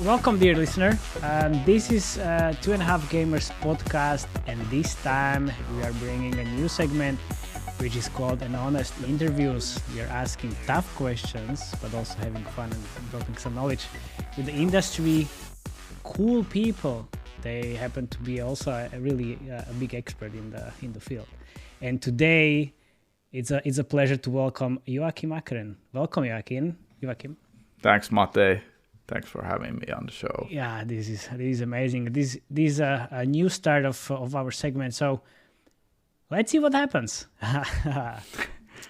Welcome, dear listener. This is Two and a Half Gamers podcast, and this time we are bringing a new segment which is called An Honest Interviews. We are asking tough questions, but also having fun and building some knowledge with the industry, cool people. They happen to be also a big expert in the field. And today, it's a pleasure to welcome Joakim Achren. Welcome, Joakim. Thanks, Mate. Thanks for having me on the show. Yeah, this is amazing. This is a new start of our segment. So let's see what happens.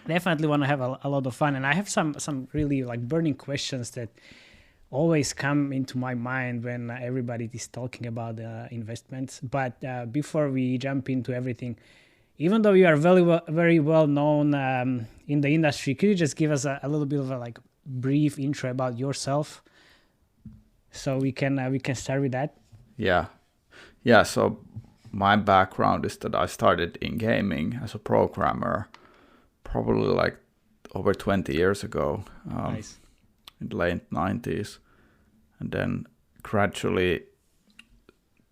Definitely want to have a lot of fun, and I have some really burning questions that always come into my mind when everybody is talking about investments. But before we jump into everything, even though you are very well known in the industry, could you just give us a little bit of a brief intro about yourself, so we can start with that? Yeah. So my background is that I started in gaming as a programmer, probably over 20 years ago. Nice. In the late 90s, and then gradually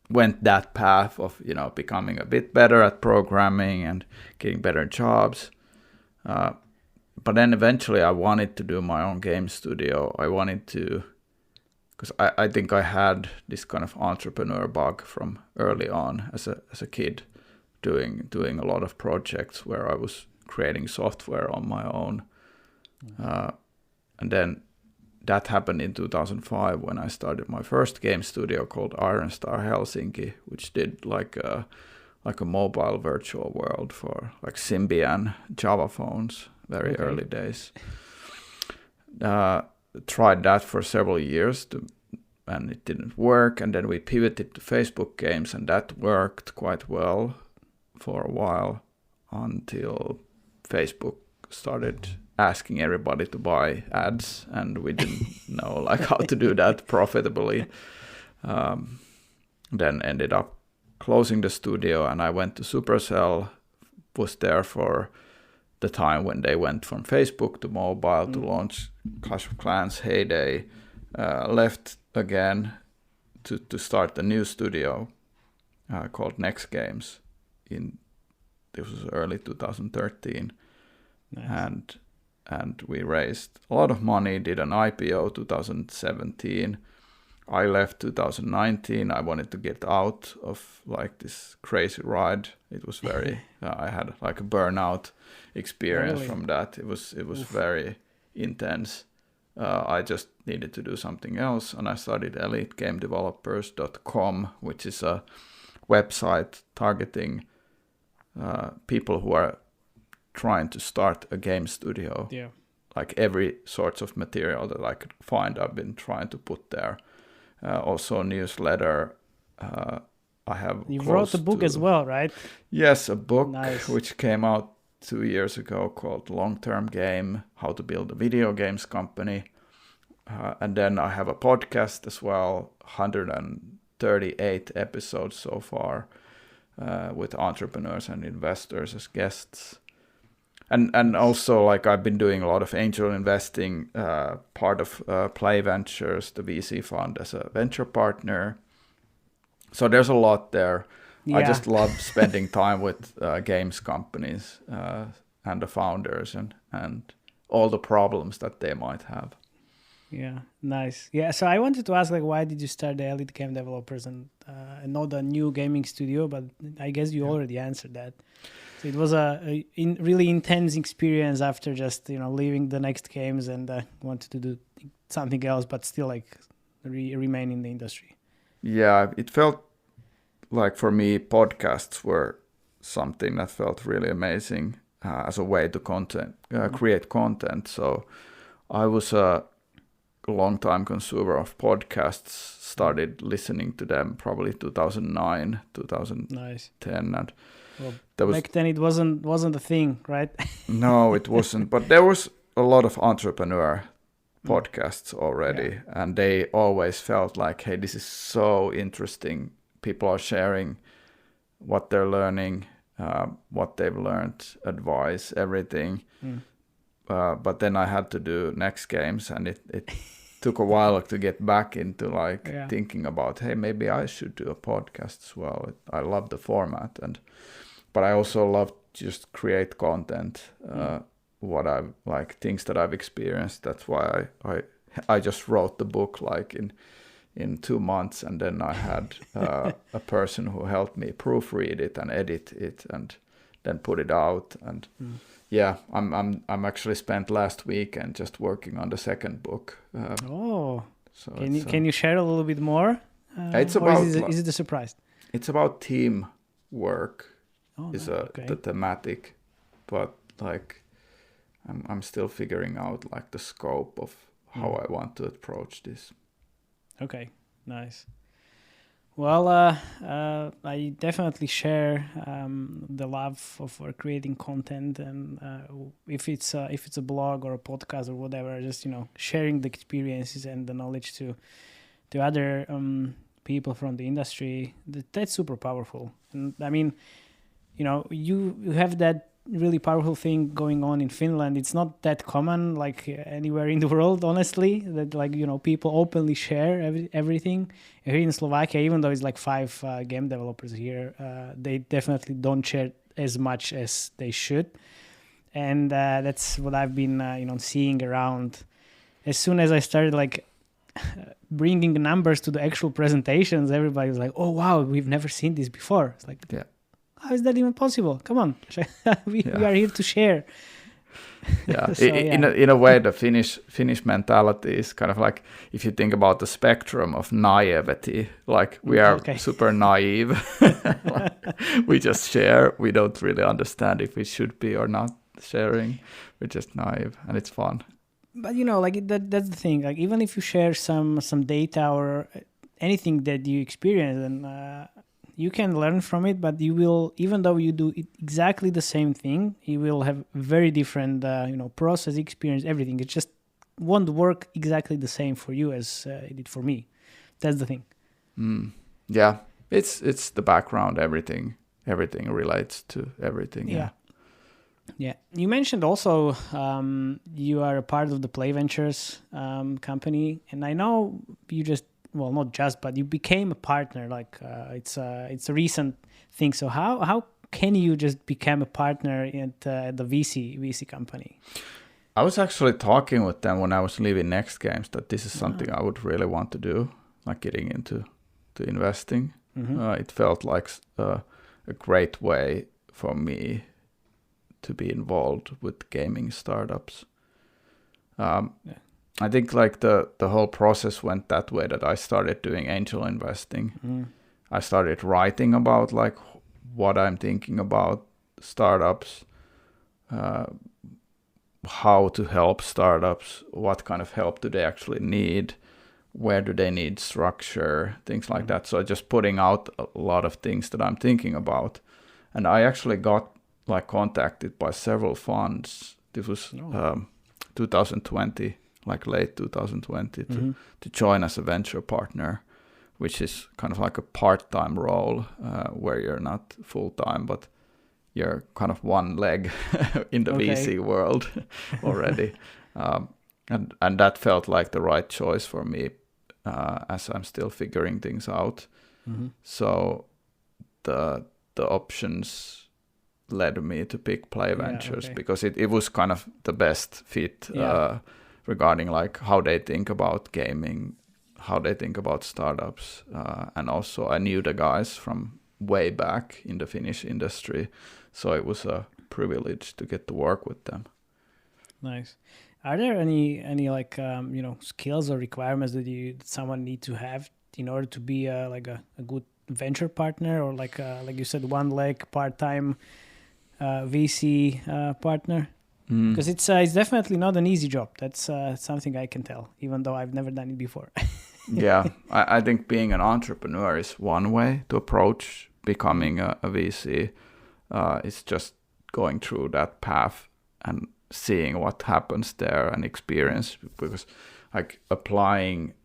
went that path of becoming a bit better at programming and getting better jobs. But then eventually I wanted to do my own game studio. I wanted to, because I think I had this kind of entrepreneur bug from early on as a kid, doing a lot of projects where I was creating software on my own. And then that happened in 2005 when I started my first game studio called Iron Star Helsinki, which did like a mobile virtual world for Symbian Java phones, very early days. Tried that for several years and it didn't work, and then we pivoted to Facebook games, and that worked quite well for a while until Facebook started asking everybody to buy ads, and we didn't know how to do that profitably. Then ended up closing the studio, and I went to Supercell, was there for the time when they went from Facebook to mobile to launch Clash of Clans heyday. Left again to start a new studio called Next Games. This was early 2013. Nice. And we raised a lot of money, did an IPO 2017. I left 2019. I wanted to get out of this crazy ride. It was very, I had a burnout experience from that. It was very intense. I just needed to do something else, and I started elitegamedevelopers.com, which is a website targeting people who are trying to start a game studio. Yeah. Every sorts of material that I could find, I've been trying to put there. Also a newsletter. You wrote a book as well, right? Yes, a book. Nice. Which came out 2 years ago called Long-Term Game, How to Build a Video Games Company. And then I have a podcast as well, 138 episodes so far, with entrepreneurs and investors as guests. And also, I've been doing a lot of angel investing, part of Play Ventures, the VC fund, as a venture partner. So there's a lot there. Yeah. I just love spending time with games companies and the founders and all the problems that they might have. Yeah, nice. Yeah, so I wanted to ask, why did you start the Elite Game Developers and not a new gaming studio? But I guess you already answered that. So it was a really intense experience after just leaving the Next Games and wanted to do something else, but still remain in the industry. Yeah, it felt like for me podcasts were something that felt really amazing as a way to create content. So I was a long-time consumer of podcasts, started listening to them probably 2009, 2010. Nice. And back then it wasn't a thing, right? No, it wasn't. But there was a lot of entrepreneur podcasts already, and they always felt like, hey, this is so interesting. People are sharing what they're learning, what they've learned, advice, everything. But then I had to do Next Games, and it took a while to get back into thinking about, hey, maybe I should do a podcast as well. I love the format, but I also love just create content. What I've things that I've experienced. That's why I just wrote the book in 2 months, and then I had a person who helped me proofread it and edit it and then put it out. And yeah, I'm actually spent last weekend just working on the second book. So can you share a little bit more? It's about is it a surprise? It's about team work. The thematic, but I'm still figuring out the scope of how I want to approach this. Okay, nice. Well, I definitely share the love for creating content, and if it's a blog or a podcast or whatever, just sharing the experiences and the knowledge to other people from the industry. That's super powerful, and I mean, you have that really powerful thing going on in Finland. It's not that common anywhere in the world, honestly, that people openly share everything. Here in Slovakia, even though it's 5 game developers here, they definitely don't share as much as they should. And that's what I've been seeing around. As soon as I started bringing the numbers to the actual presentations, everybody's like, oh wow, we've never seen this before. It's yeah. How is that even possible? Come on, we are here to share. Yeah, in a way, the Finnish mentality is kind of if you think about the spectrum of naivety, we are super naive. We just share. We don't really understand if we should be or not sharing. We're just naive, and it's fun. But that's the thing. Even if you share some data or anything that you experience, and you can learn from it, but you will, even though you do exactly the same thing, you will have very different, process, experience, everything. It just won't work exactly the same for you as it did for me. That's the thing. Yeah, it's the background. Everything relates to everything. Yeah. You mentioned also you are a part of the Play Ventures company, and I know you just. Well, not just, but you became a partner. It's a recent thing. So how can you just become a partner at the VC company? I was actually talking with them when I was leaving Next Games that this is something I would really want to do, getting into investing. It felt like a great way for me to be involved with gaming startups. I think the whole process went that way, that I started doing angel investing. I started writing about what I'm thinking about startups, how to help startups, what kind of help do they actually need, where do they need structure, things like that. So just putting out a lot of things that I'm thinking about. And I actually got contacted by several funds. This was 2020. Late 2020 to join as a venture partner, which is kind of a part-time role where you're not full-time, but you're kind of one leg in the VC world already. And that felt like the right choice for me as I'm still figuring things out. So the options led me to pick Play Ventures because it was kind of the best fit regarding how they think about gaming, how they think about startups. And also I knew the guys from way back in the Finnish industry. So it was a privilege to get to work with them. Nice. Are there any skills or requirements that someone need to have in order to be a good venture partner, or like you said, one leg part-time VC partner? Because it's definitely not an easy job. That's something I can tell, even though I've never done it before. Yeah, I think being an entrepreneur is one way to approach becoming a VC. It's just going through that path and seeing what happens there and experience, because applying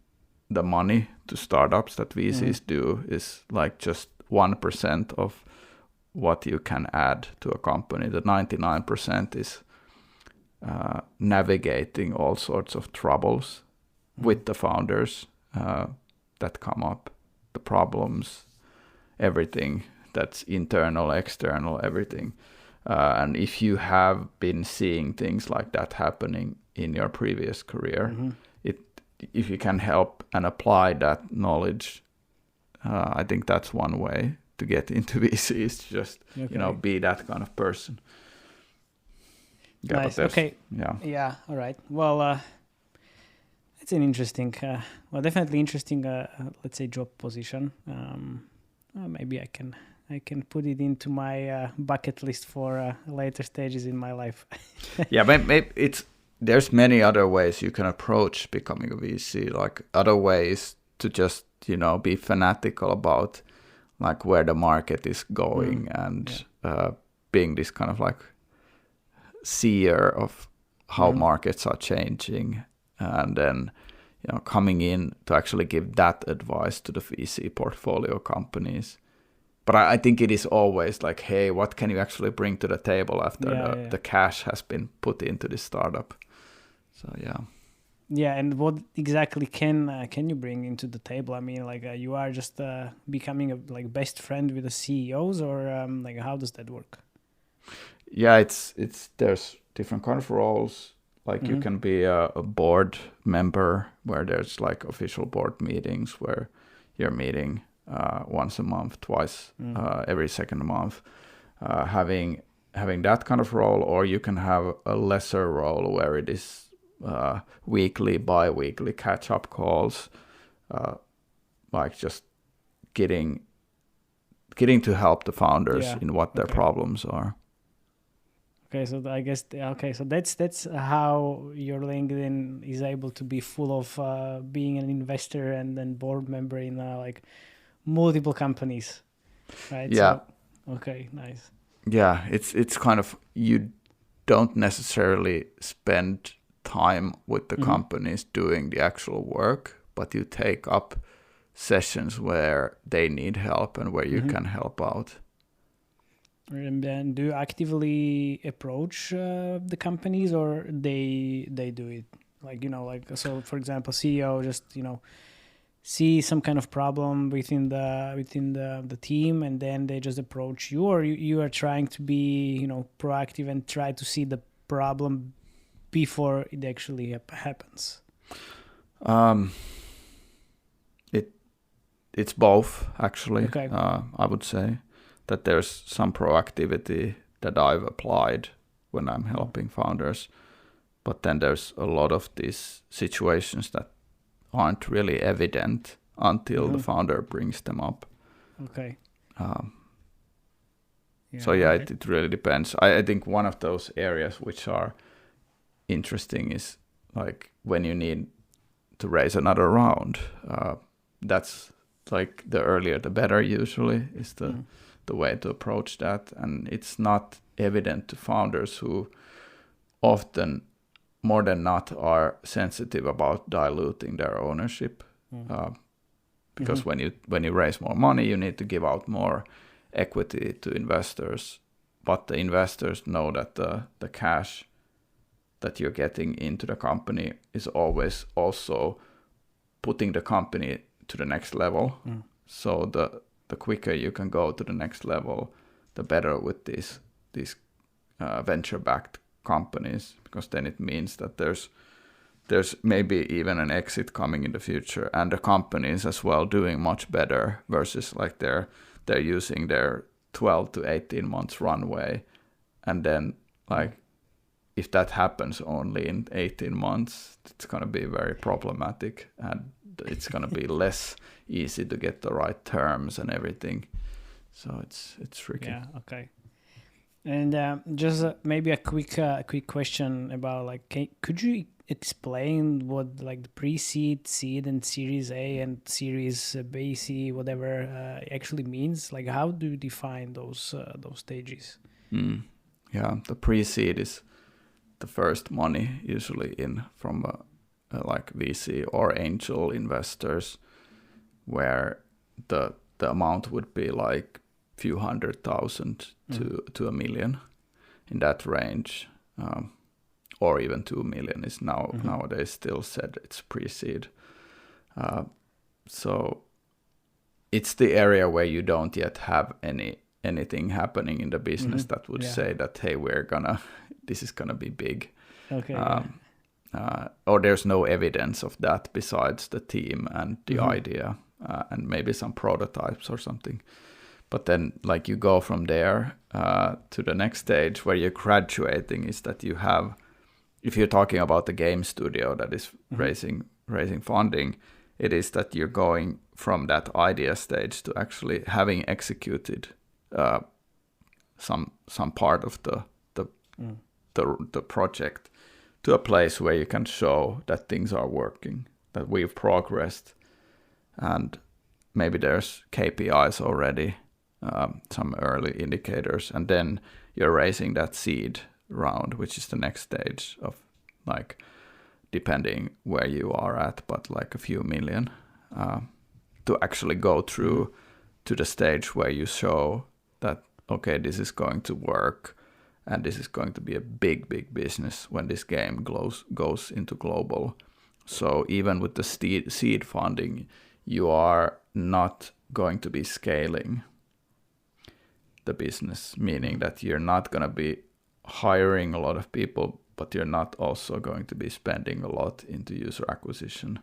the money to startups that VCs do is just 1% of what you can add to a company. The 99% is navigating all sorts of troubles with the founders that come up, the problems, everything that's internal, external, everything. And if you have been seeing things like that happening in your previous career, if you can help and apply that knowledge, I think that's one way to get into VC, is just be that kind of person. Nice. Okay. Yeah. All right. Well, it's an interesting, definitely interesting, let's say, job position. Maybe I can put it into my bucket list for later stages in my life. Yeah, maybe there's many other ways you can approach becoming a VC, like other ways to just, be fanatical about like where the market is going and being this kind of like seer of how markets are changing, and then coming in to actually give that advice to the VC portfolio companies. But I think it is always like, hey, what can you actually bring to the table after the cash has been put into this startup? So yeah, and what exactly can you bring into the table? I mean, like you are just becoming a best friend with the CEOs, or like how does that work? Yeah, it's there's different kind of roles. Like you can be a board member where there's like official board meetings where you're meeting once a month, twice every second month, having that kind of role, or you can have a lesser role where it is weekly, bi-weekly catch-up calls, like just getting to help the founders in what their problems are. Okay, so I guess so that's how your LinkedIn is able to be full of being an investor and then board member in like multiple companies, right? Yeah. So, okay, nice. Yeah, it's kind of, you don't necessarily spend time with the companies doing the actual work, but you take up sessions where they need help and where you can help out. And then do you actively approach the companies, or they do it? Like, so for example, CEO just, see some kind of problem within the team, and then they just approach you, or you are trying to be, proactive and try to see the problem before it actually happens? It's both, actually. Okay. I would say that there's some proactivity that I've applied when I'm helping founders, but then there's a lot of these situations that aren't really evident until the founder brings them up. Okay. So it really depends. I think one of those areas which are interesting is like when you need to raise another round. That's like the earlier the better, usually, is the way to approach that. And it's not evident to founders who often, more than not, are sensitive about diluting their ownership. Because when you raise more money, you need to give out more equity to investors. But the investors know that the cash that you're getting into the company is always also putting the company to the next level. So the quicker you can go to the next level, the better with these venture-backed companies, because then it means that there's maybe even an exit coming in the future, and the companies as well doing much better, versus like they're using their 12 to 18 months runway, and then like if that happens only in 18 months, it's going to be very problematic, and it's going to be less easy to get the right terms and everything. So it's tricky. Yeah. Okay. And just maybe a quick question about like, could you explain what like the pre-seed, seed, and Series A and Series B, C, whatever actually means? Like, how do you define those stages? Yeah, the pre-seed is the first money usually in from like VC or angel investors, where the amount would be like few 100,000 to $1 million, in that range. or even 2 million is nowadays still said it's pre-seed. So it's the area where you don't yet have anything happening in the business that would say that, hey, this is gonna be big. Okay. Or there's no evidence of that besides the team and the idea and maybe some prototypes or something. But then like you go from there to the next stage where you're graduating is that you have, if you're talking about the game studio that is raising funding, it is that you're going from that idea stage to actually having executed some part of the project to a place where you can show that things are working, that we've progressed, and maybe there's KPIs already, some early indicators, and then you're raising that seed round, which is the next stage of, like, depending where you are at, but like a few million, to actually go through to the stage where you show that, okay, this is going to work, and this is going to be a big business when this game goes into global. So even with the seed funding, you are not going to be scaling the business, meaning that you're not going to be hiring a lot of people, but you're not also going to be spending a lot into user acquisition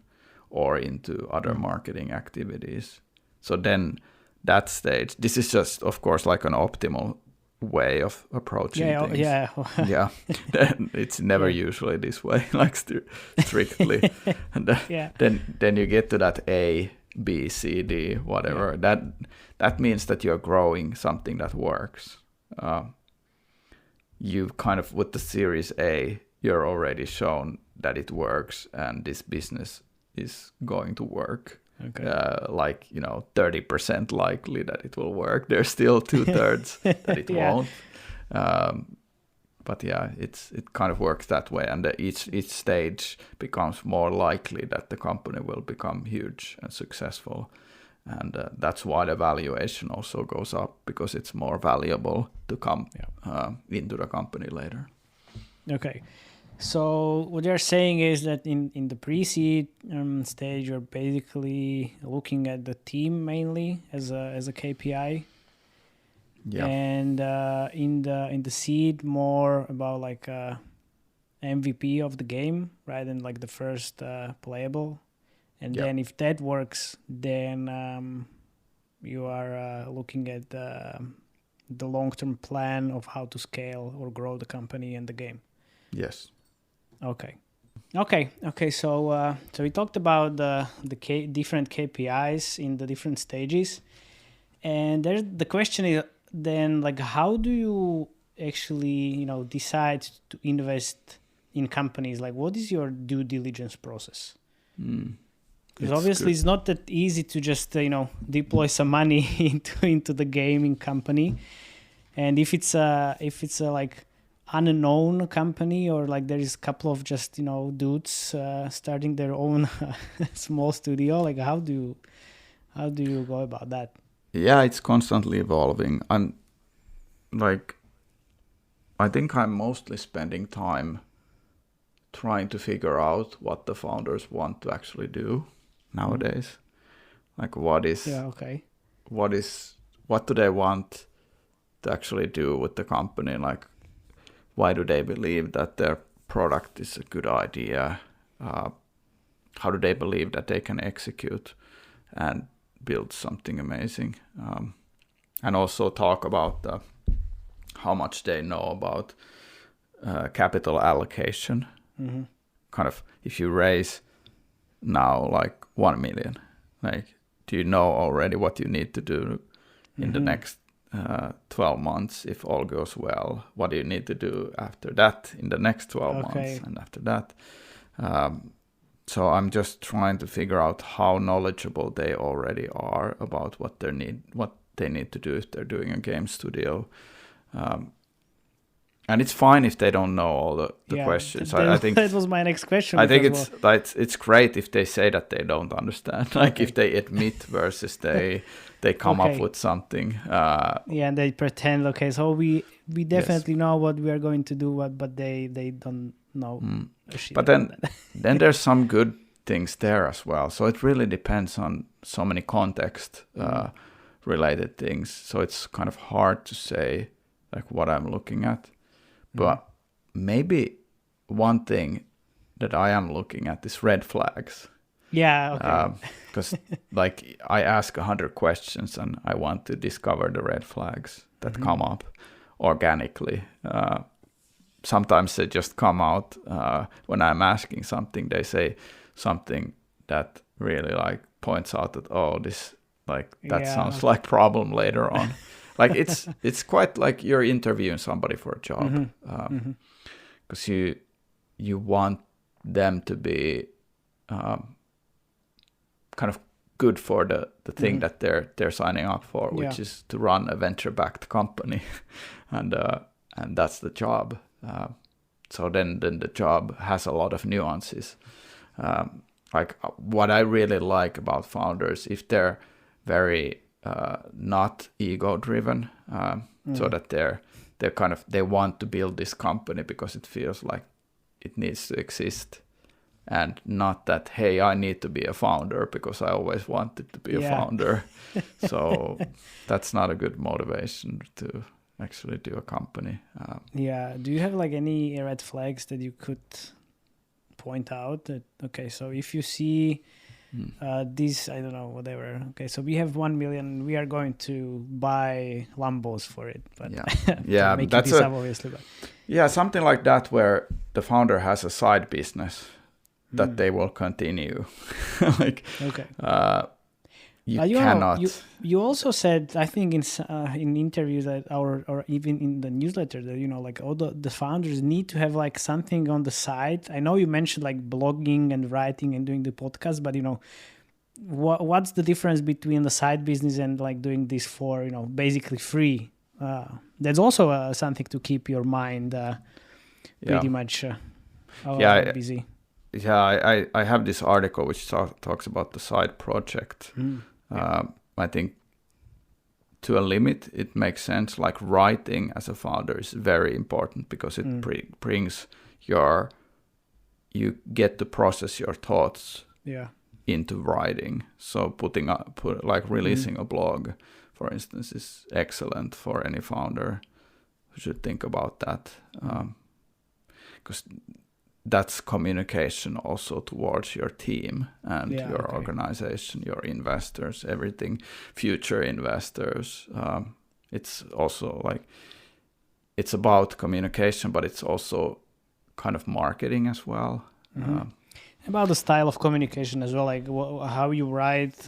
or into other marketing activities. So then that stage, this is just, of course, like an optimal way of approaching things. Yeah. It's never usually this way, like strictly. And then you get to that A, B, C, D, whatever. That means that you're growing something that works. You kind of, with the Series A, you're already shown that it works and this business is going to work. Okay. 30% likely that it will work. There's still 2/3 that it won't. But yeah, it kind of works that way, and each stage becomes more likely that the company will become huge and successful, and that's why the valuation also goes up, because it's more valuable to come into the company later. Okay. So what you're saying is that in the pre-seed stage, you're basically looking at the team mainly as a KPI. Yeah. And in the seed, more about like MVP of the game, right? And like the first playable. And then if that works, then you are looking at the long-term plan of how to scale or grow the company and the game. Yes. Okay. So we talked about the different KPIs in the different stages, and the question is then, like, how do you actually decide to invest in companies? Like, what is your due diligence process? Because obviously it's not that easy to just deploy some money into the gaming company, and if it's a like unknown company, or like there is a couple of just dudes starting their own small studio, like how do you go about that? Yeah, it's constantly evolving. I think I'm mostly spending time trying to figure out what the founders want to actually do nowadays. Like what do they want to actually do with the company? Like, why do they believe that their product is a good idea? How do they believe that they can execute and build something amazing? And also talk about how much they know about capital allocation. Kind of, if you raise now like 1 million, like, do you know already what you need to do in the next 12 months if all goes well? What do you need to do after that in the next 12 months and after that? So I'm just trying to figure out how knowledgeable they already are about what they need to do if they're doing a game studio. And it's fine if they don't know all the questions. I think that was my next question. I think it's great if they say that they don't understand. Like if they admit versus they come up with something. And they pretend. Okay, so we definitely know what we are going to do, but they don't know shit But about then that. then there's some good things there as well. So it really depends on so many context related things. So it's kind of hard to say like what I'm looking at. But maybe one thing that I am looking at is red flags. Yeah, okay. Because like I ask 100 questions and I want to discover the red flags that come up organically. Sometimes they just come out when I'm asking something. They say something that really like points out that that sounds like problem later on. Like it's quite like you're interviewing somebody for a job, because you want them to be kind of good for the thing that they're signing up for, which is to run a venture-backed company, and that's the job. So then the job has a lot of nuances. Like what I really like about founders, if they're very not ego-driven, so that they want to build this company because it feels like it needs to exist, and not that, hey, I need to be a founder because I always wanted to be a founder. So that's not a good motivation to actually do a company. Do you have like any red flags that you could point out that, okay, so if you see this, I don't know, whatever, okay, so we have 1 million, we are going to buy Lambos for it, but making that's this up obviously, but something like that, where the founder has a side business that they will continue. Like you cannot. You also said, I think in interviews that or even in the newsletter that like all the founders need to have like something on the side. I know you mentioned like blogging and writing and doing the podcast, but what's the difference between the side business and like doing this for basically free? That's also something to keep your mind pretty much busy. Yeah, I have this article which talks about the side project. I think to a limit it makes sense. Like writing as a founder is very important because it brings you get to process your thoughts into writing. So releasing a blog, for instance, is excellent for any founder who should think about that, because that's communication also towards your team and your organization, your investors, everything, future investors. It's also like, it's about communication, but it's also kind of marketing as well. About the style of communication as well, like how you write,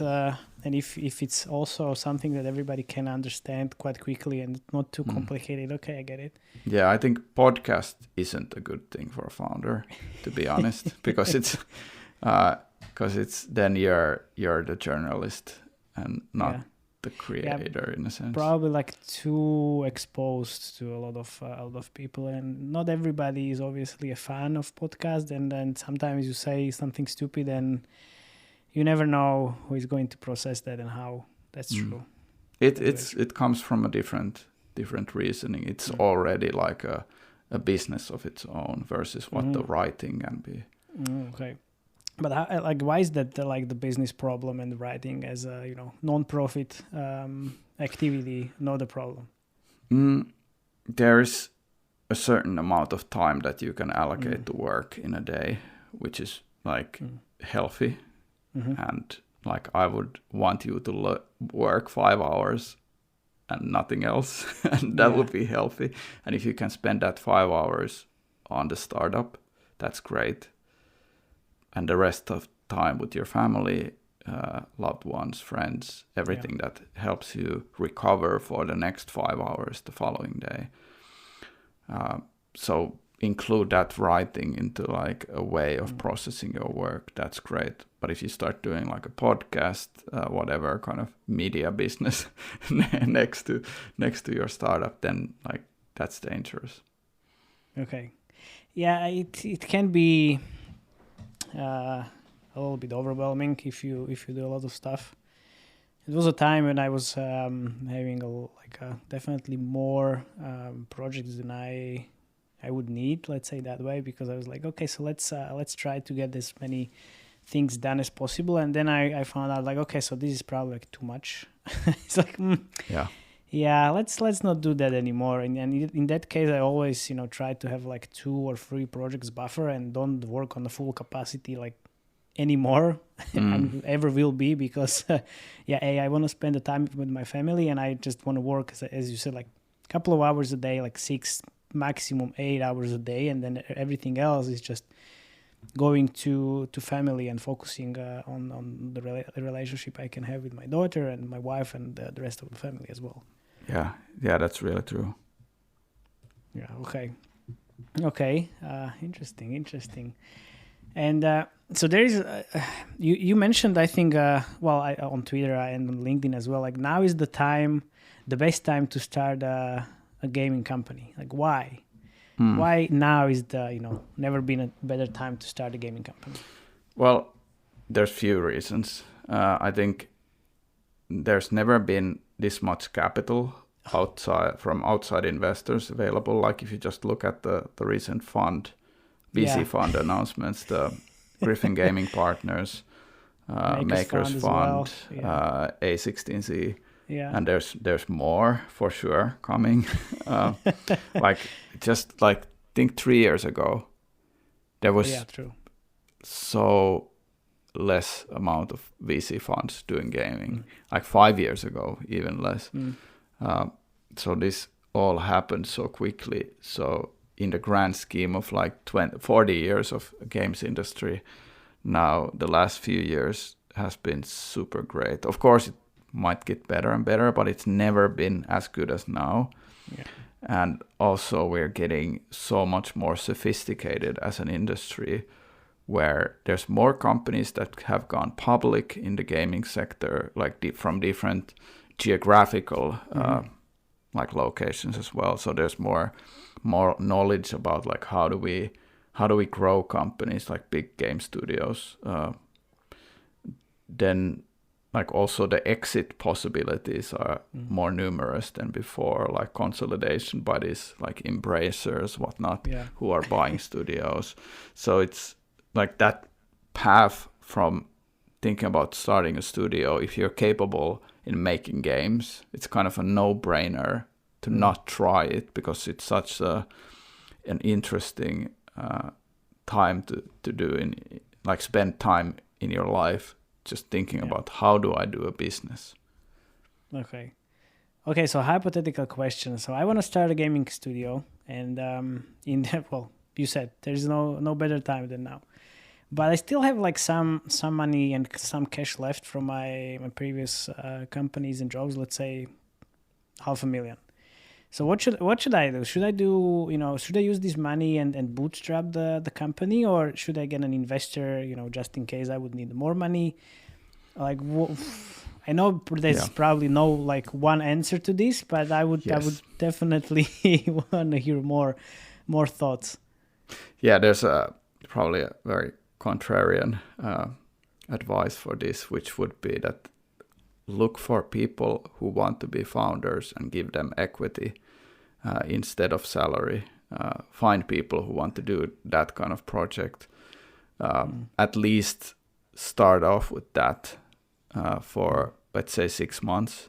and if it's also something that everybody can understand quite quickly and not too complicated. Okay, I get it. Yeah, I think podcast isn't a good thing for a founder, to be honest, because it's then you're the journalist and not the creator in a sense. Probably like too exposed to a lot of people, and not everybody is obviously a fan of podcast. And then sometimes you say something stupid, and you never know who is going to process that and how. That's true. It comes from a different reasoning. It's already like a business of its own versus what the writing can be. Okay. But why is that the business problem and writing as a non-profit activity not a problem? There's a certain amount of time that you can allocate to work in a day, which is like healthy, and like I would want you to work 5 hours and nothing else, and that would be healthy. And if you can spend that 5 hours on the startup, that's great. And the rest of time with your family, loved ones, friends, everything that helps you recover for the next 5 hours the following day. So include that writing into like a way of processing your work. That's great. But if you start doing like a podcast, whatever kind of media business next to your startup, then like that's dangerous. Okay. Yeah, it can be a little bit overwhelming if you do a lot of stuff. It was a time when I was having definitely more projects than I I would need, let's say that way, because I was like, okay, so let's try to get as many things done as possible. And then I found out like, okay, so this is probably like too much. It's like, yeah, let's not do that anymore. And in that case, I always, try to have like 2 or 3 projects buffer and don't work on the full capacity like anymore and ever will be, because I want to spend the time with my family, and I just want to work as you said, like a couple of hours a day, like 6, maximum 8 hours a day, and then everything else is just going to family and focusing on the relationship I can have with my daughter and my wife and the rest of the family as well. Yeah, that's really true. Yeah, okay. Interesting. And so there is, you mentioned, I think, on Twitter and on LinkedIn as well, like now is the best time to start a gaming company. Like why? Why now is never been a better time to start a gaming company? Well, there's few reasons. I think there's never been this much capital from outside investors available. Like if you just look at the recent VC fund announcements, the Griffin Gaming Partners, Makers Fund, well. A16Z, and there's more for sure coming. Think 3 years ago, there was so less amount of VC funds doing gaming. Like 5 years ago, even less. So this all happened so quickly. So in the grand scheme of like 40 years of games industry, now the last few years has been super great. Of course, it might get better and better, but it's never been as good as now. Yeah. And also we're getting so much more sophisticated as an industry, where there's more companies that have gone public in the gaming sector, like from different geographical like locations as well. So there's more knowledge about like how do we grow companies like big game studios. Then like also the exit possibilities are more numerous than before, like consolidation by these like embracers, whatnot, who are buying studios. So it's like that path from thinking about starting a studio, if you're capable in making games, it's kind of a no-brainer to not try it, because it's such an interesting time to do, spend time in your life just thinking about how do I do a business. Okay, so hypothetical question. So I want to start a gaming studio, and you said there's no better time than now. But I still have like some money and some cash left from my previous companies and jobs. Let's say $500,000. So what should I do? Should I use this money and bootstrap the company, or should I get an investor? Just in case I would need more money. Like I know there's probably no like one answer to this, but I would definitely want to hear more thoughts. Yeah, there's probably a very contrarian advice for this, which would be that look for people who want to be founders and give them equity instead of salary. Find people who want to do that kind of project. At least start off with that for, let's say, 6 months,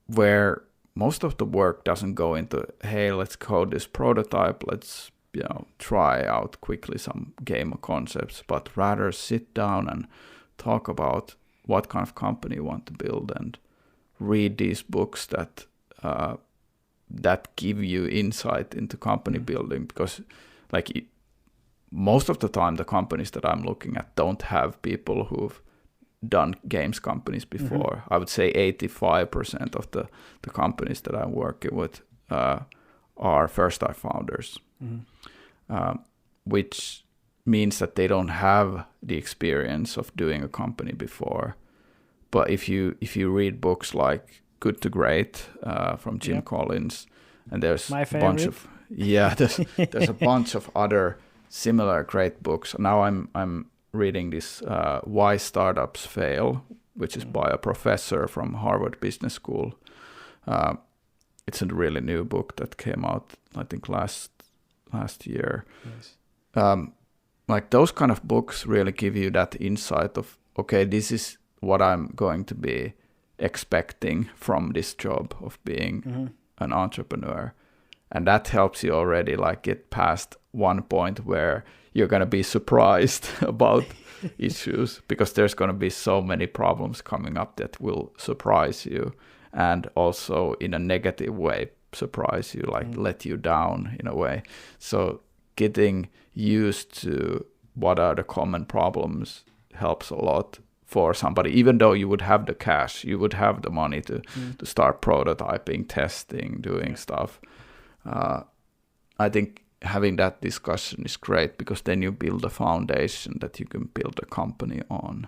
where most of the work doesn't go into, hey, let's code this prototype, let's try out quickly some game concepts, but rather sit down and talk about what kind of company you want to build and read these books that give you insight into company building. Because most of the time the companies that I'm looking at don't have people who've done games companies before. I would say 85% of the companies that I'm working with are first-time founders, which means that they don't have the experience of doing a company before. But if you read books like Good to Great from Jim Collins, and there's a bunch of there's a bunch of other similar great books. Now I'm reading this Why Startups Fail, which is by a professor from Harvard Business School. it's a really new book that came out, I think last year. Yes. Like those kind of books really give you that insight of, okay, this is what I'm going to be expecting from this job of being an entrepreneur. And that helps you already like get past one point where you're going to be surprised about issues, because there's going to be so many problems coming up that will surprise you, and also in a negative way surprise you, like let you down in a way. So getting used to what are the common problems helps a lot for somebody. Even though you would have the cash, you would have the money to start prototyping, testing, doing stuff. I think having that discussion is great, because then you build a foundation that you can build a company on.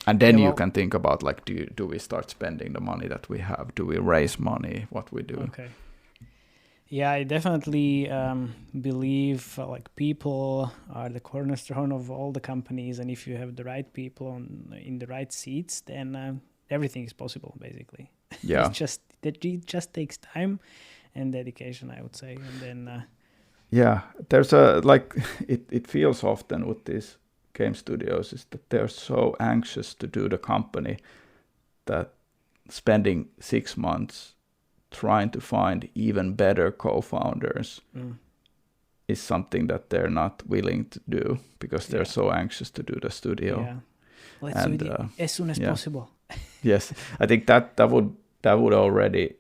And then you can think about, like, do we start spending the money that we have? Do we raise money? What we do? Okay. Yeah, I definitely believe like people are the cornerstone of all the companies, and if you have the right people in the right seats, then everything is possible, basically. Yeah. It just takes time and dedication, I would say, and then. There's a like it feels often with these game studios is that they're so anxious to do the company that spending 6 months trying to find even better co-founders is something that they're not willing to do, because they're so anxious to do the studio. Yeah. Let's do it as soon as possible. Yes, I think that would already,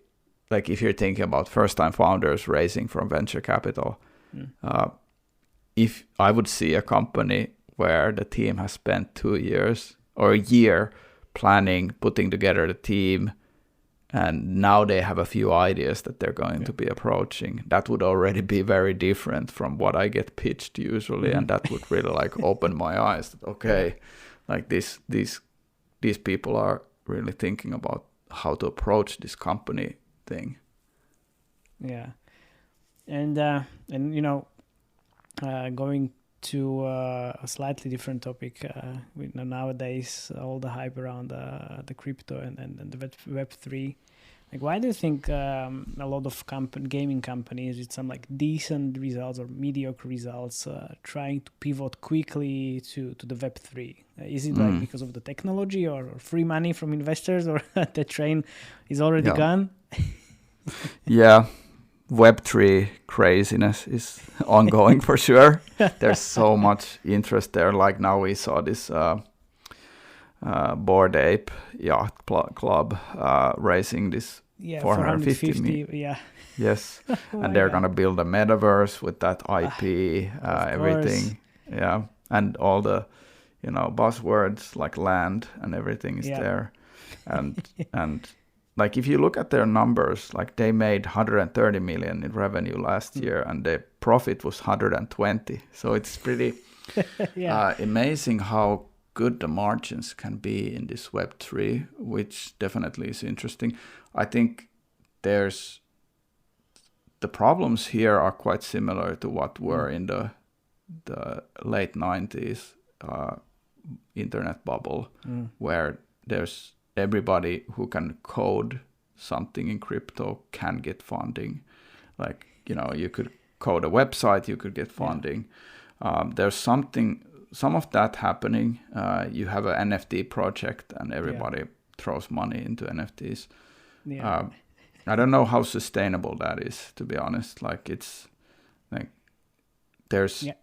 like, if you're thinking about first-time founders raising from venture capital, if I would see a company where the team has spent 2 years or a year planning, putting together the team, and now they have a few ideas that they're going to be approaching, that would already be very different from what I get pitched usually. And that would really like open my eyes that, okay, like these people are really thinking about how to approach this company thing. Yeah. And you know, going to a slightly different topic, nowadays all the hype around the crypto and the Web3. Like, why do you think a lot of gaming companies with some like decent results or mediocre results trying to pivot quickly to the Web3? Is it like because of the technology or free money from investors, or the train is already gone? Yeah. Web3 craziness is ongoing for sure. There's so much interest there. Like now we saw this Bored Ape Yacht Club raising this 450 million. Yeah. Yes. And they're going to build a metaverse with that IP, everything. Yeah. And all the, buzzwords like land and everything is there. And like if you look at their numbers, like they made 130 million in revenue last year, and their profit was 120. So it's pretty amazing how good the margins can be in this Web3, which definitely is interesting. I think the problems here are quite similar to what were in the late 90s internet bubble, where there's everybody who can code something in crypto can get funding. Like, you could code a website, you could get funding. There's some of that happening. You have an NFT project and everybody throws money into NFTs. Yeah. I don't know how sustainable that is, to be honest. Like, it's like there's... Yeah.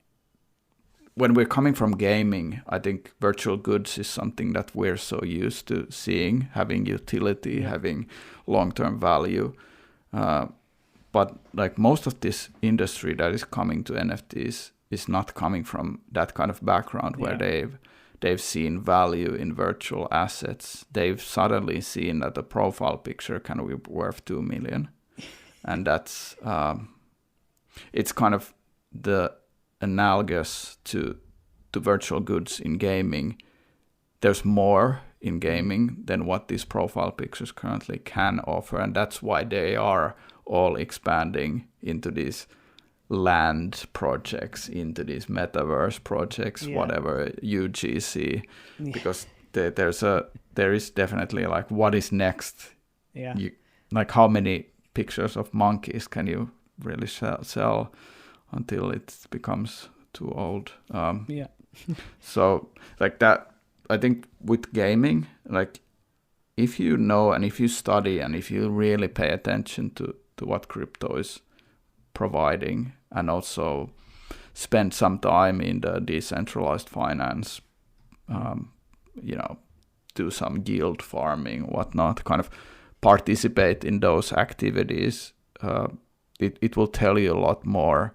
When we're coming from gaming, I think virtual goods is something that we're so used to seeing, having utility, having long-term value. But like most of this industry that is coming to NFTs is not coming from that kind of background where they've seen value in virtual assets. They've suddenly seen that a profile picture can be worth 2 million. And that's, it's kind of the analogous to virtual goods in gaming. There's more in gaming than what these profile pictures currently can offer, and that's why they are all expanding into these land projects, into these metaverse projects, whatever, UGC, because there is definitely like, what is next? like how many pictures of monkeys can you really sell until it becomes too old? Yeah. So like that, I think with gaming, like if you know and if you study and if you really pay attention to what crypto is providing, and also spend some time in the decentralized finance, do some yield farming, whatnot, kind of participate in those activities, it will tell you a lot more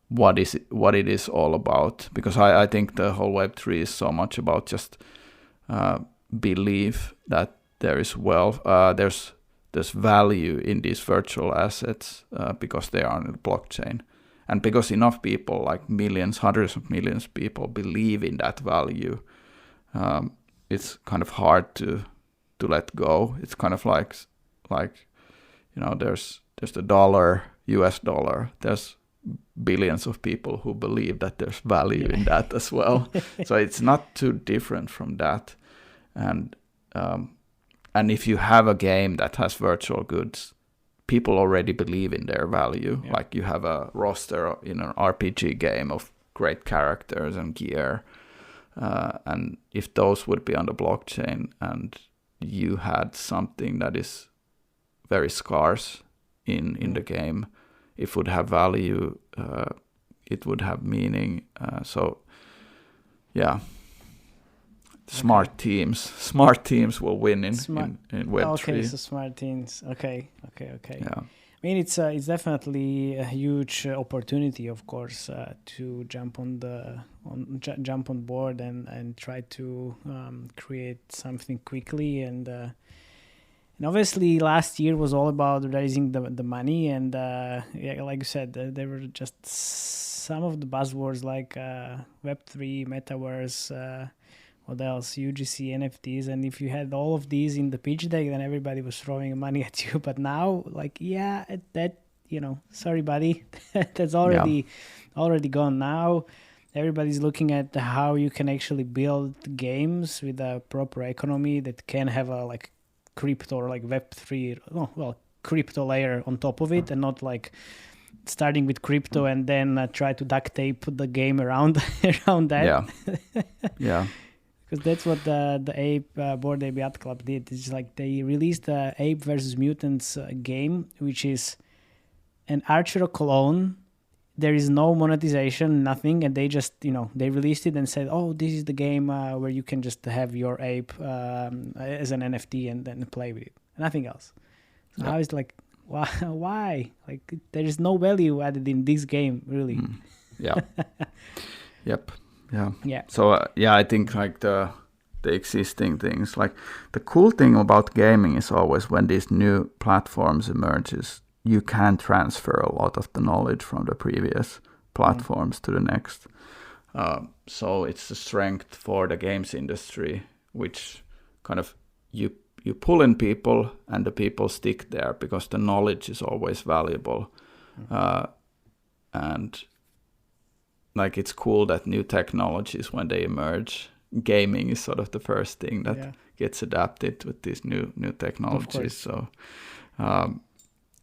what it is all about. Because I think the whole Web3 is so much about just belief that there is wealth, there's value in these virtual assets because they are on the blockchain. And because enough people, like millions, hundreds of millions of people, believe in that value, it's kind of hard to let go. It's kind of like there's the dollar, US dollar. There's billions of people who believe that there's value in that as well. So it's not too different from that. And if you have a game that has virtual goods, people already believe in their value. Yeah. Like you have a roster in an RPG game of great characters and gear. And if those would be on the blockchain and you had something that is very scarce in the game, it would have value, it would have meaning. So, yeah. Smart teams will win in Web3. Okay, so smart teams. Okay. Yeah. I mean, it's definitely a huge opportunity, of course, to jump on board and try to create something quickly. And obviously, last year was all about raising the money. And like you said, there were just some of the buzzwords like Web3, Metaverse. What else? UGC, NFTs. And if you had all of these in the pitch deck, then everybody was throwing money at you. But now, sorry, buddy, that's already gone. Now everybody's looking at how you can actually build games with a proper economy that can have a like crypto or like Web3, crypto layer on top of it, and not like starting with crypto and then try to duct tape the game around that. Yeah. Because that's what the Ape Board Ape Yacht Club did. It's like they released the Ape versus Mutants game, which is an Archer clone. There is no monetization, nothing, and they just they released it and said, "Oh, this is the game where you can just have your ape as an NFT and then play with it, nothing else." So I was like, "Why? Like, there is no value added in this game, really." Yeah. Yep. Yeah. So I think like the existing things, like the cool thing about gaming is always when these new platforms emerges, you can transfer a lot of the knowledge from the previous platforms to the next. So it's a strength for the games industry, which kind of you pull in people and the people stick there because the knowledge is always valuable. And like it's cool that new technologies, when they emerge, gaming is sort of the first thing that gets adapted with these new technologies. So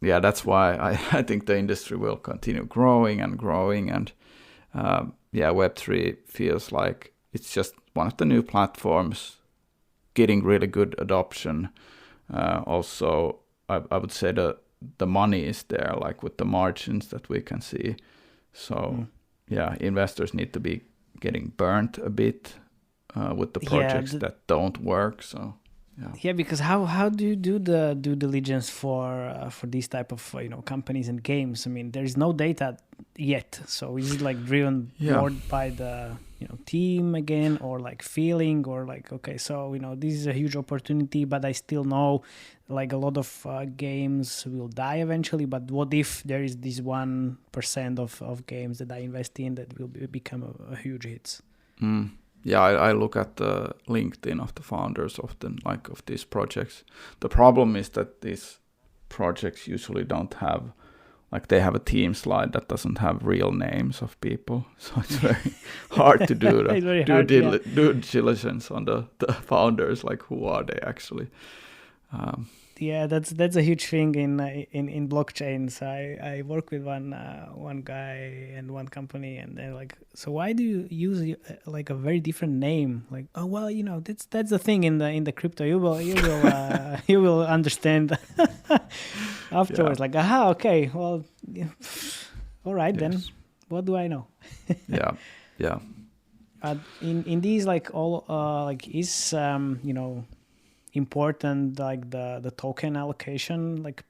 that's why I think the industry will continue growing. And Web3 feels like it's just one of the new platforms getting really good adoption. Also, I would say the money is there, like with the margins that we can see. So investors need to be getting burnt a bit with the projects that don't work. So because how do you do the due diligence for these type of companies and games? I mean, there is no data yet. So is it like driven more by the team again, or like feeling, or like, okay, so this is a huge opportunity, but I still know like a lot of games will die eventually, but what if there is this 1% of games that I invest in that will become a huge hits? I look at the LinkedIn of the founders often, like of these projects. The problem is that these projects usually don't have, like they have a team slide that doesn't have real names of people. So it's very hard to do due diligence on the founders, like who are they actually. Yeah, that's a huge thing in blockchains. I work with one guy and one company, and they're like, so why do you use like a very different name? Like, oh well, that's the thing in the crypto. You will you will understand afterwards. Like, aha, okay, well, yeah. All right then. What do I know? Yeah. In these like all like is important like the token allocation like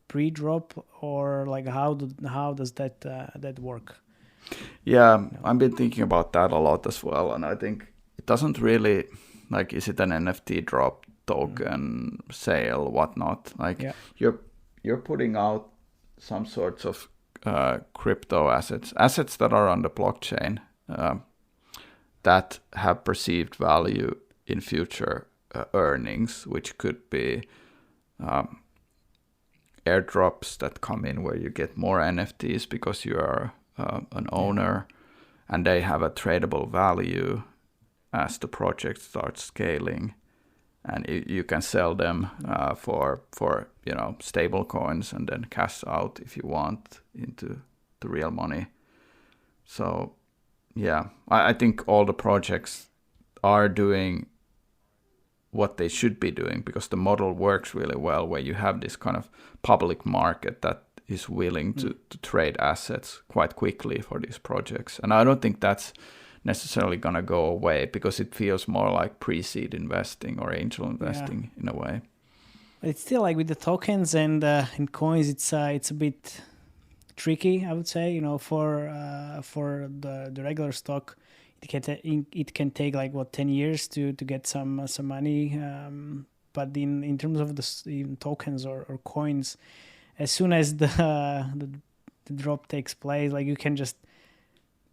pre-drop, or like how does that work? Yeah, I've been thinking about that a lot as well, and I think it doesn't really like, is it an NFT drop, token sale, whatnot? Like you're putting out some sorts of crypto assets that are on the blockchain that have perceived value in future earnings, which could be airdrops that come in where you get more NFTs because you are an owner, and they have a tradable value as the project starts scaling, and you can sell them for stable coins and then cash out if you want into the real money. So yeah, I think all the projects are doing what they should be doing, because the model works really well where you have this kind of public market that is willing to trade assets quite quickly for these projects. And I don't think that's necessarily going to go away, because it feels more like pre-seed investing or angel investing in a way. It's still like with the tokens and coins, it's a bit tricky, I would say. For the regular stock, it can take like 10 years to get some money. But in terms of even tokens or coins, as soon as the drop takes place, like you can just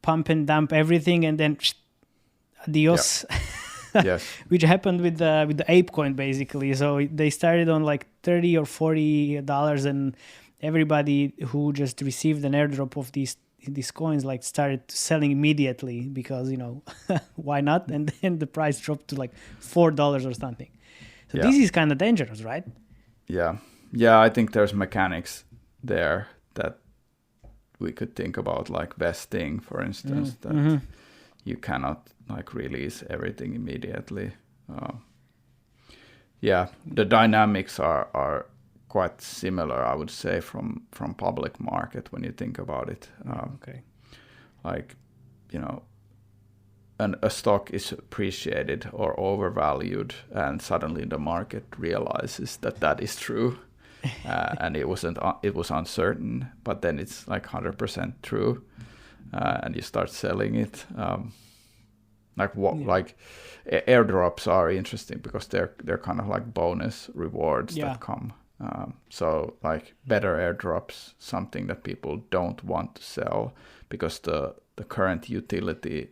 pump and dump everything and then adios. Yes. Which happened with the ape coin basically. So they started on like $30 or $40, and everybody who just received an airdrop of these coins like started selling immediately, because why not? And then the price dropped to like $4 or something. So this is kind of dangerous, right? Yeah, I think there's mechanics there that we could think about, like vesting, for instance, that you cannot like release everything immediately. The dynamics are quite similar, I would say, from public market when you think about it. Like, a stock is appreciated or overvalued, and suddenly the market realizes that is true. And it was uncertain, but then it's like 100% true, and you start selling it. Like airdrops are interesting because they're kind of like bonus rewards that come. So like better airdrops, something that people don't want to sell because the current utility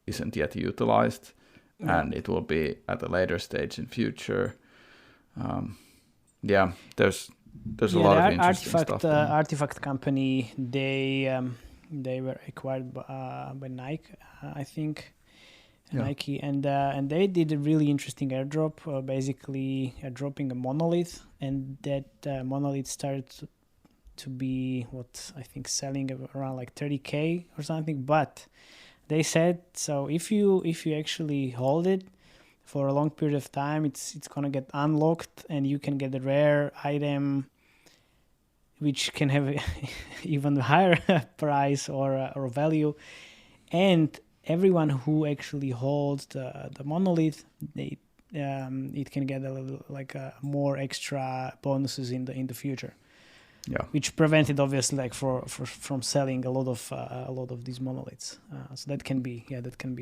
isn't yet utilized, and it will be at a later stage in future. There's a lot of interesting stuff. Artifact company, they were acquired by Nike, I think. Nike, and they did a really interesting airdrop, basically dropping a monolith, and that monolith started to be what I think selling around like 30K or something. But they said, so if you actually hold it for a long period of time, it's gonna get unlocked, and you can get a rare item which can have even higher price or value. And everyone who actually holds the monolith, it can get a little like more extra bonuses in the future. Which prevented obviously like from selling a lot of these monoliths. So that can be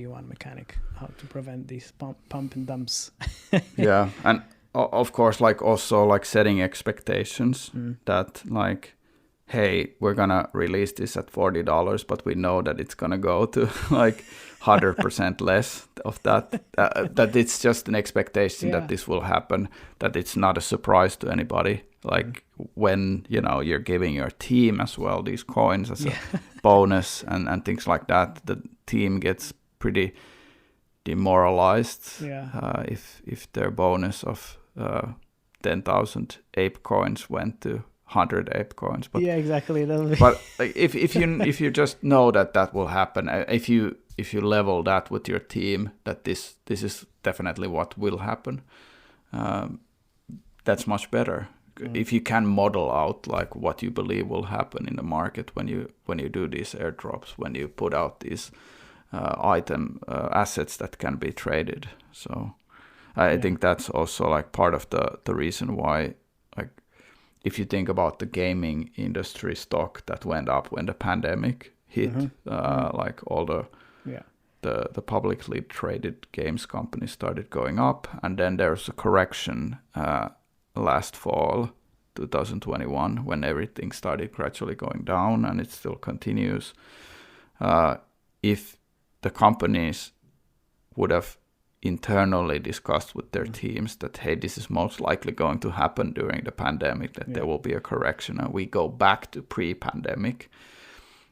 one mechanic, how to prevent these pump and dumps. And of course, like also like setting expectations that like, hey, we're gonna release this at $40, but we know that it's gonna go to like 100% less of that. That it's just an expectation that this will happen. That it's not a surprise to anybody. Like when you're giving your team as well these coins as a bonus and things like that, the team gets pretty demoralized if their bonus of 10,000 ape coins went to 100 ape coins. But, yeah, exactly. But like, if you just know that will happen, if you level that with your team, that this is definitely what will happen, that's much better. If you can model out like what you believe will happen in the market when you do these airdrops, when you put out these assets that can be traded. So I think that's also like part of the reason why, like, if you think about the gaming industry stock that went up when the pandemic hit, like all the publicly traded games companies started going up, and then there's a correction last fall 2021 when everything started gradually going down, and it still continues. If the companies would have internally discussed with their teams that, hey, this is most likely going to happen during the pandemic, that there will be a correction and we go back to pre-pandemic,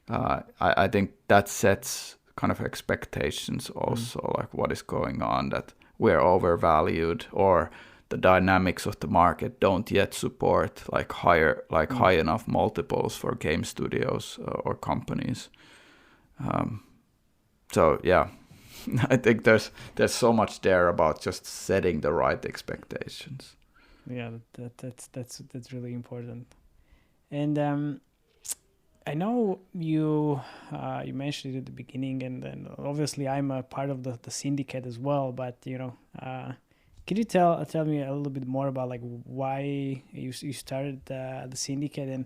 I think that sets kind of expectations also, like what is going on, that we're overvalued, or the dynamics of the market don't yet support like high enough multiples for game studios or companies. So yeah, I think there's so much there about just setting the right expectations. Yeah, that's really important. And I know you mentioned it at the beginning, and then obviously I'm a part of the syndicate as well. But can you tell me a little bit more about like why you started the syndicate,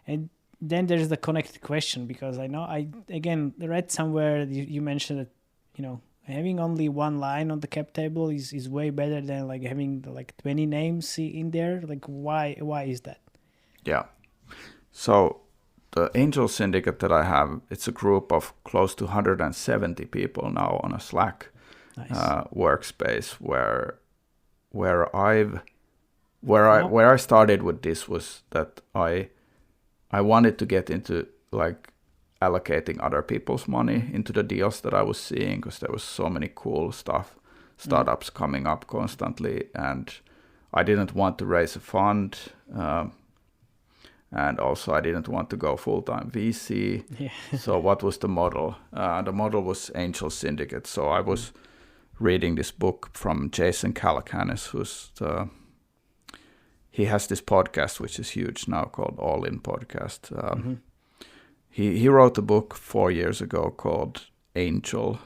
and then there's the connected question, because I know I again read somewhere you mentioned that having only one line on the cap table is way better than like having like 20 names in there. Like why is that? Yeah, so the Angel Syndicate that I have, it's a group of close to 170 people now on a Slack workspace where I started with this was that I wanted to get into like allocating other people's money into the deals that I was seeing, because there was so many cool startups coming up constantly, and I didn't want to raise a fund, and also I didn't want to go full-time VC. Yeah. So what was the model? The model was Angel Syndicate. So I was reading this book from Jason Calacanis, he has this podcast which is huge now called All In Podcast. He wrote a book 4 years ago called Angel,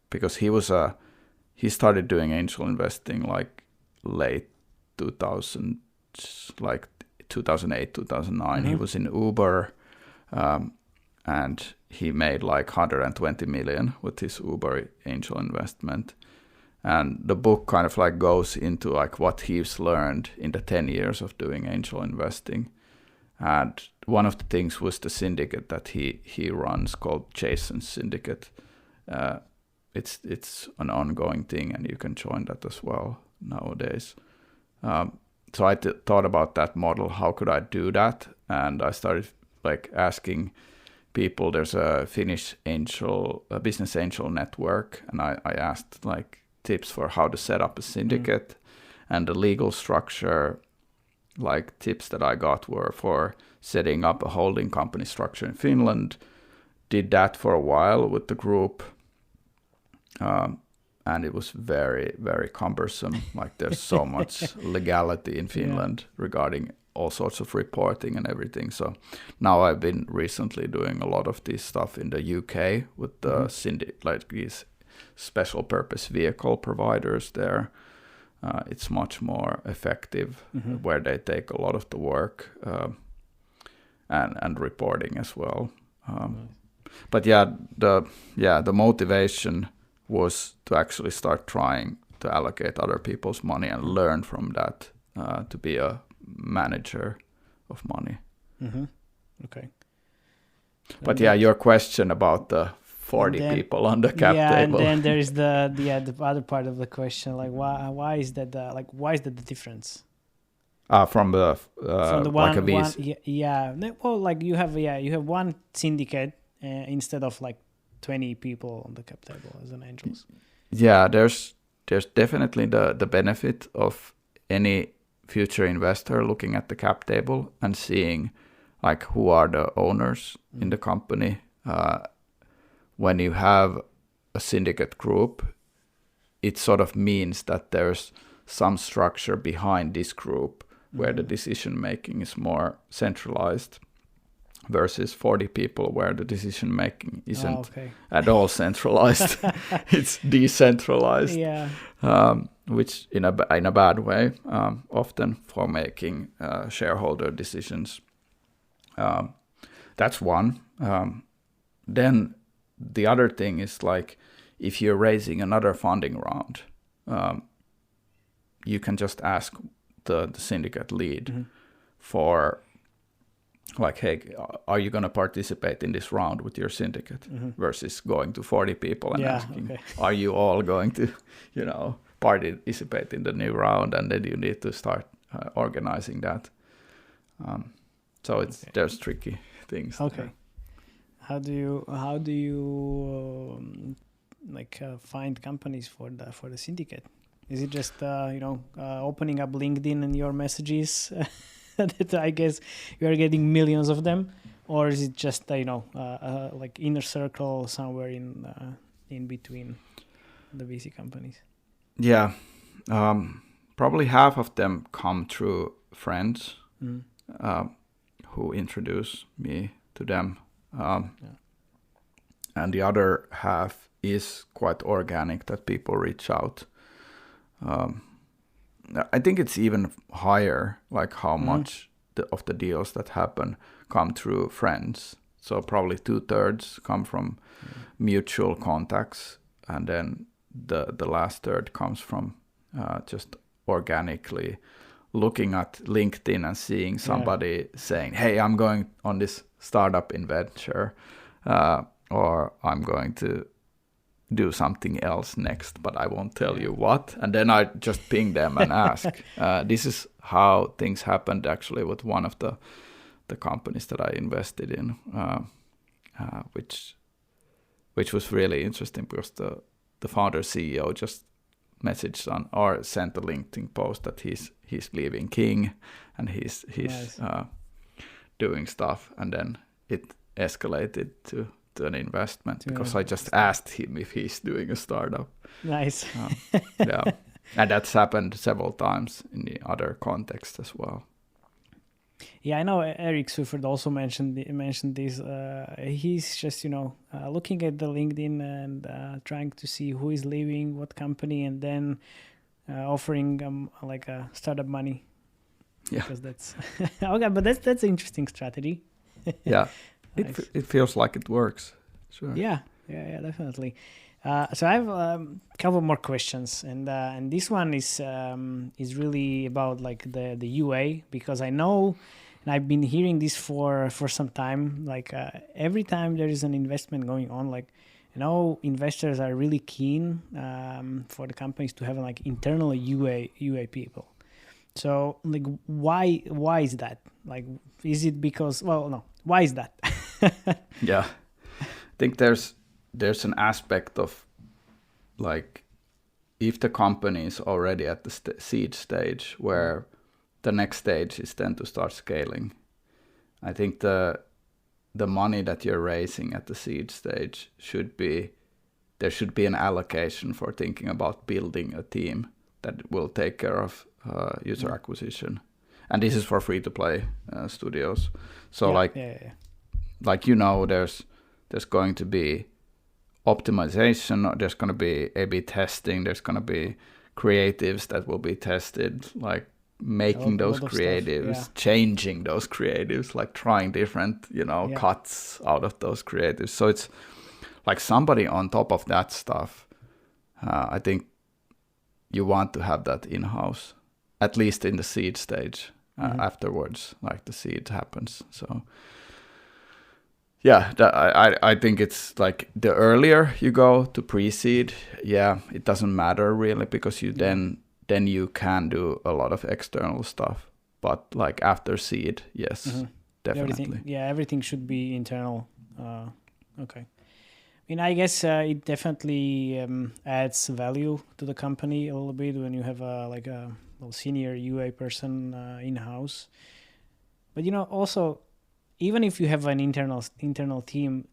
because he started doing angel investing like late 2000, like 2008, 2009. He was in Uber, and he made like 120 million with his Uber angel investment. And the book kind of like goes into like what he's learned in the 10 years of doing angel investing. And one of the things was the syndicate that he runs called Jason's Syndicate. It's an ongoing thing, and you can join that as well nowadays. So I thought about that model. How could I do that? And I started like asking people. There's a Finnish business angel network, and I asked like tips for how to set up a syndicate, and the legal structure. Like tips that I got were for setting up a holding company structure in Finland. Did that for a while with the group, and it was very, very cumbersome. Like there's so much legality in Finland regarding all sorts of reporting and everything. So now I've been recently doing a lot of this stuff in the UK with the like these special purpose vehicle providers there. It's much more effective, where they take a lot of the work and reporting as well. But the motivation was to actually start trying to allocate other people's money and learn from that, to be a manager of money. Okay. But your question about the 40 people on the cap table. And then there is the other part of the question, like why is that the difference? From the one, like a VC. Well, like you have one syndicate instead of like 20 people on the cap table as an angels. Yeah, there's definitely the benefit of any future investor looking at the cap table and seeing like who are the owners in the company. When you have a syndicate group, it sort of means that there's some structure behind this group where the decision making is more centralized versus 40 people where the decision making isn't at all centralized. It's decentralized, which in a bad way, often for making shareholder decisions. That's one. Then the other thing is like if you're raising another funding round, you can just ask the syndicate lead for like, hey, are you going to participate in this round with your syndicate versus going to 40 people and asking, are you all going to, participate in the new round? And then you need to start organizing that. So there's tricky things. Okay. There. How do you find companies for the syndicate? Is it just opening up LinkedIn and your messages that I guess you are getting millions of them, or is it just like inner circle somewhere in between the VC companies? Yeah, probably half of them come through friends who introduce me to them, and the other half is quite organic, that people reach out. I think it's even higher, like how much of the deals that happen come through friends. So probably 2/3 come from mutual contacts, and then the last third comes from just organically looking at LinkedIn and seeing somebody saying, hey, I'm going on this startup venture, or I'm going to do something else next, but I won't tell you what. And then I just ping them and ask. This is how things happened actually with one of the companies that I invested in, which was really interesting because the founder CEO just messaged on or sent a LinkedIn post that he's leaving King and he's nice. Doing stuff, and then it escalated to an investment because I just asked him if he's doing a startup. Nice. And that's happened several times in the other context as well. Yeah, I know Eric Suford also mentioned this. He's just looking at the LinkedIn and trying to see who is leaving what company, and then offering like a startup money. Yeah, because that's okay. But that's an interesting strategy. Yeah. Nice. It feels like it works. Sure. Yeah, definitely. So I have a couple more questions, and this one is really about like the UA, because I know, and I've been hearing this for some time. Like every time there is an investment going on, like investors are really keen for the companies to have like internal UA people. So like why is that? Like, is it because why is that? Yeah, I think there's an aspect of like if the company is already at the seed stage where the next stage is then to start scaling. I think the money that you're raising at the seed stage there should be an allocation for thinking about building a team that will take care of user acquisition, and this is for free to play studios. So there's going to be optimization, there's going to be A/B testing, there's going to be creatives that will be tested, like making those creatives, changing those creatives, like trying different, cuts out of those creatives. So it's like somebody on top of that stuff. I think you want to have that in-house, at least in the seed stage. Afterwards, like the seed happens. So yeah, I think it's like the earlier you go to pre-seed, it doesn't matter really, because you then you can do a lot of external stuff. But like after seed, yes, definitely. Everything should be internal. Okay. mean, I guess it definitely adds value to the company a little bit when you have a senior UA person in house. But also, even if you have an internal team,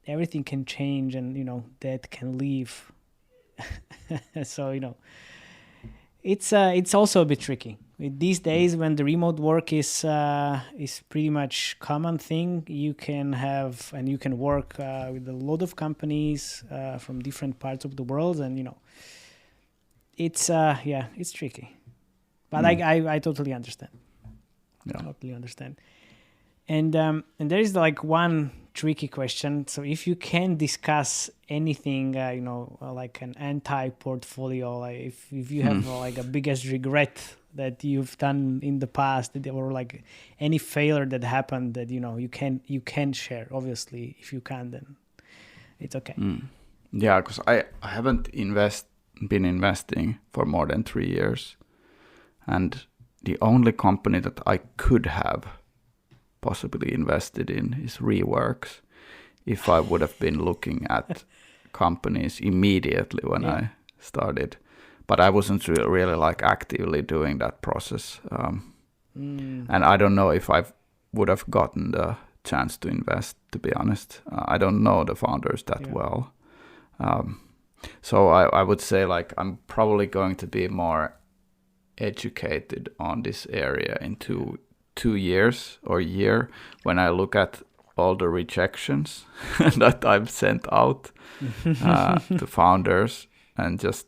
everything can change, and that can leave. So it's also a bit tricky. These days, when the remote work is pretty much common thing, you can have and you can work with a lot of companies from different parts of the world, and it's it's tricky. But I totally understand. Yeah. Totally understand. And there is one tricky question. So if you can discuss anything, like an anti-portfolio, like if you have a biggest regret that you've done in the past, or any failure that happened that you can share. Obviously, if you can, then it's okay. Yeah, because I haven't been investing for more than 3 years, and the only company that I could have possibly invested in is Reworks, if I would have been looking at companies immediately when I started. But I wasn't really actively doing that process. And I don't know if I would have gotten the chance to invest, to be honest. I don't know the founders that well. So I would say I'm probably going to be more educated on this area in 2 years or a year when I look at all the rejections that I've sent out to founders, and just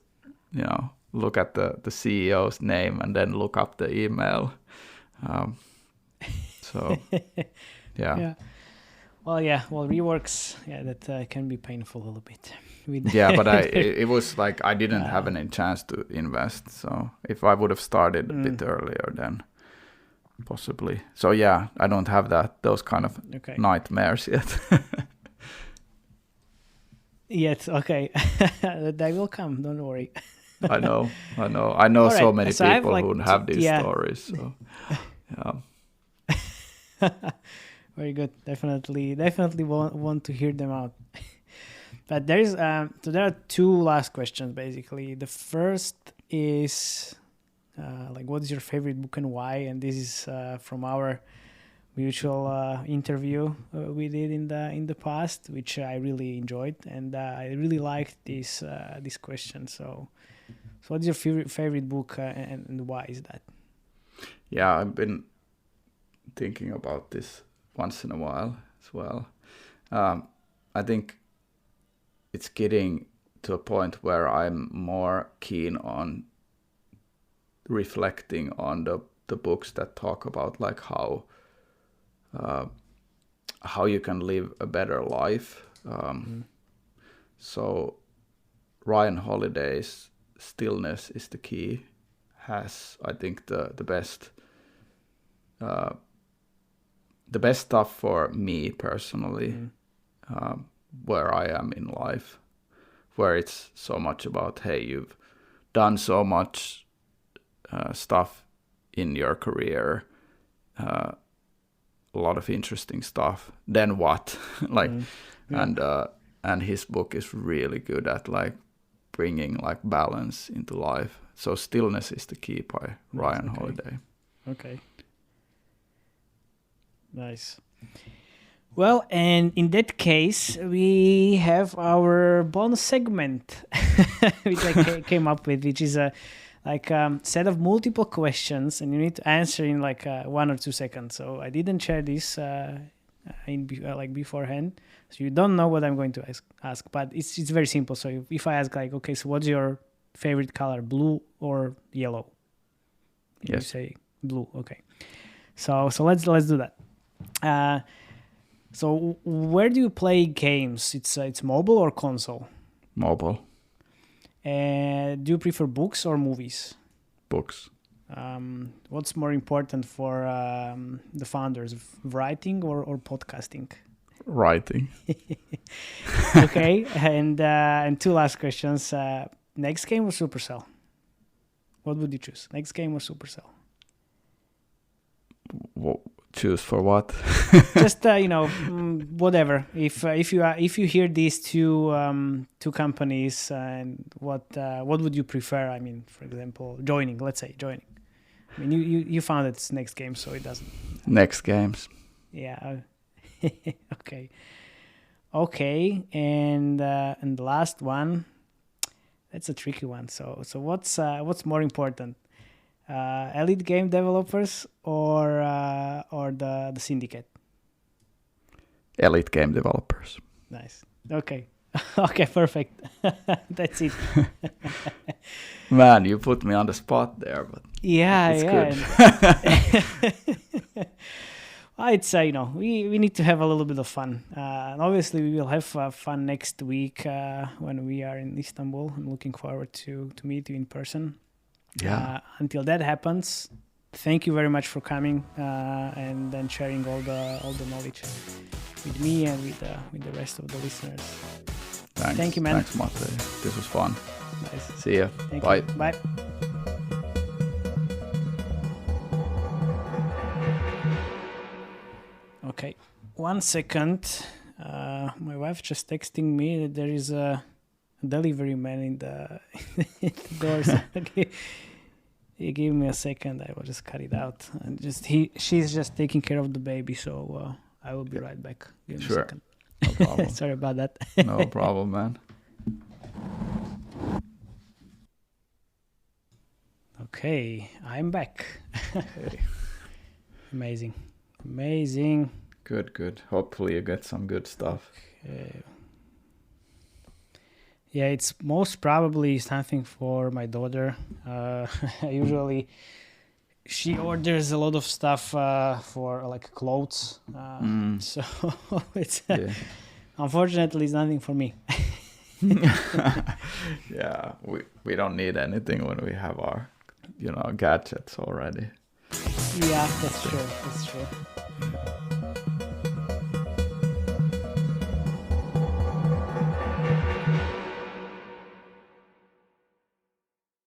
look at the CEO's name and then look up the email. So yeah. Well, Reworks, that can be painful a little bit. But it was I didn't have any chance to invest. So if I would have started a bit earlier, then possibly. So I don't have those kind of nightmares yet. Yet, okay. They will come, don't worry. I know right. So many people who have these stories. So very good. Definitely want to hear them out. But there are 2 last questions basically. The first is what is your favorite book and why? And this is from our mutual interview we did in the past, which I really enjoyed, and I really liked this question. So what's your favorite book and why is that? Yeah, I've been thinking about this once in a while as well. I think it's getting to a point where I'm more keen on reflecting on the books that talk about how you can live a better life. So Ryan Holiday's Stillness is the Key has, I think, the best stuff for me personally, where I am in life, where it's so much about, hey, you've done so much stuff in your career, a lot of interesting stuff. Then what? And his book is really good at bringing balance into life. So Stillness is the Key by Ryan Holiday. Okay. Nice. Well, and in that case, we have our bonus segment, which I came up with, which is a set of multiple questions, and you need to answer in 1 or 2 seconds. So I didn't share this beforehand, so you don't know what I'm going to ask. But it's very simple. So if I ask okay, so what's your favorite color, blue or yellow? Yes. You say blue. Okay. So let's do that. So where do you play games? It's mobile or console? Mobile. Do you prefer books or movies? Books. What's more important for the founders, writing or podcasting? Writing. Okay, and 2 last questions. Next game or Supercell? What would you choose? Next game or Supercell? Choose for what? Just whatever. If you hear these two companies, and what would you prefer? I mean, for example, joining. Let's say joining. I mean, you found it's Next Games, so it doesn't. Next Games. Yeah. Okay. And the last one. That's a tricky one. So what's more important? Elite game developers or the syndicate? Elite game developers. Nice. Okay. Okay, perfect. That's it. Man, you put me on the spot there, but it's good. Well, it's we need to have a little bit of fun. And obviously, we will have fun next week when we are in Istanbul. I'm looking forward to meet you in person. Yeah. Until that happens, thank you very much for coming and then sharing all the knowledge with me and with the rest of the listeners. Thanks. Thank you, man. Thanks, Mate. This was fun. Nice. See ya. Bye. Bye. Okay, 1 second. My wife just texting me that there is a delivery man in the doors. Okay, he gave me a second. I will just cut it out. And she's just taking care of the baby, so I will be right back. Give me a second. No problem. Sorry about that. No problem, man. Okay, I'm back. Amazing. Good. Hopefully you get some good stuff. Yeah, it's most probably something for my daughter. Usually she orders a lot of stuff for like clothes. So it's unfortunately it's nothing for me. Yeah, we don't need anything when we have our gadgets already. Yeah, that's true.